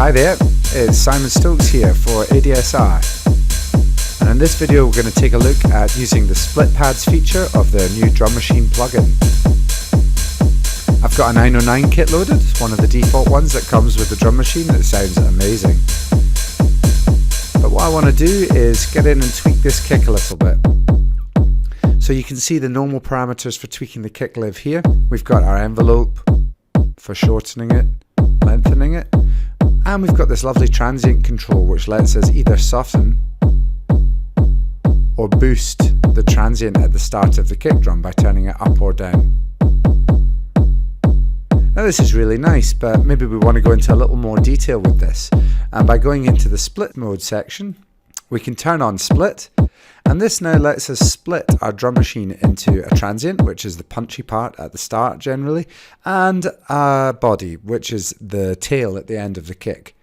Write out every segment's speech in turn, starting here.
Hi there, it's Simon Stokes here for ADSR, and in this video we're going to take a look at using the split pads feature of the new Drum Machine plugin. I've got a 909 kit loaded, one of the default ones that comes with the Drum Machine. It sounds amazing. But what I want to do is get in and tweak this kick a little bit. So you can see the normal parameters for tweaking the kick live here. We've got our envelope for shortening it, lengthening it, and we've got this lovely transient control which lets us either soften or boost the transient at the start of the kick drum by turning it up or down. Now this is really nice, but maybe we want to go into a little more detail with this, and by going into the split mode section we can turn on split, and this now lets us split our drum machine into a transient, which is the punchy part at the start generally, and a body, which is the tail at the end of the kick.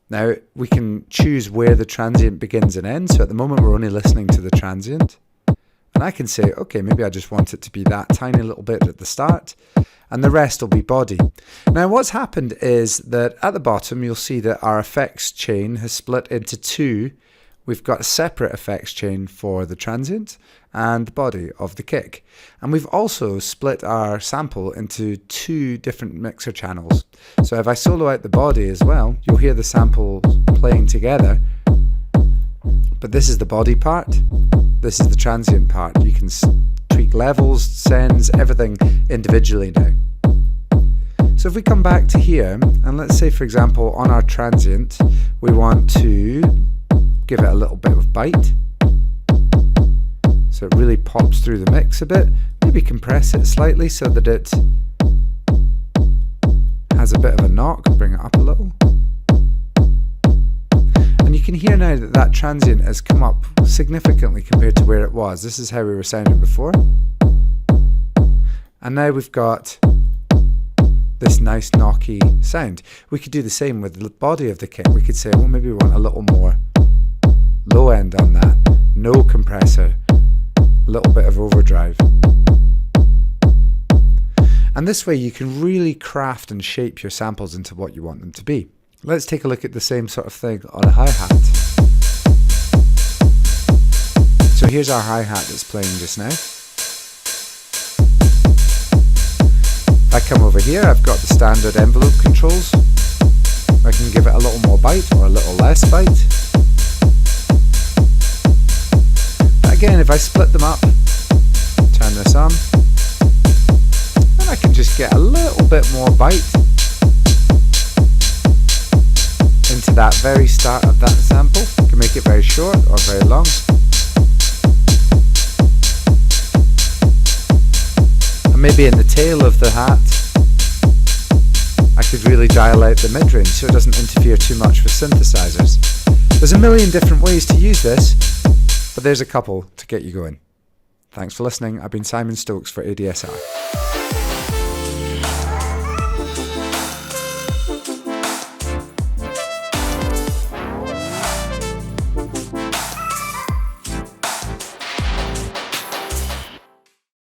Now we can choose where the transient begins and ends, so at the moment we're only listening to the transient, and I can say okay, maybe I just want it to be that tiny little bit at the start, and the rest will be body. Now what's happened is that at the bottom you'll see that our effects chain has split into two. We've got a separate effects chain for the transient and the body of the kick. And we've also split our sample into two different mixer channels. So if I solo out the body as well, you'll hear the samples playing together. But this is the body part, this is the transient part. You can tweak levels, sends, everything individually now. So if we come back to here, and let's say for example on our transient, we want to give it a little bit of bite, so it really pops through the mix a bit. Maybe compress it slightly so that it has a bit of a knock, bring it up a little. And you can hear now that that transient has come up significantly compared to where it was. This is how we were sounding before. And now we've got this nice knocky sound. We could do the same with the body of the kick. We could say, well, maybe we want a little more low end on that, no compressor, a little bit of overdrive. And this way you can really craft and shape your samples into what you want them to be. Let's take a look at the same sort of thing on a hi-hat. So here's our hi-hat that's playing just now. If I come over here, I've got the standard envelope controls. I can give it a little more bite or a little less bite. Again, if I split them up, turn this on, and I can just get a little bit more bite into that very start of that sample. I can make it very short or very long. And maybe in the tail of the hat, I could really dial out the mid-range so it doesn't interfere too much with synthesizers. There's a million different ways to use this, but there's a couple to get you going. Thanks for listening. I've been Simon Stokes for ADSR.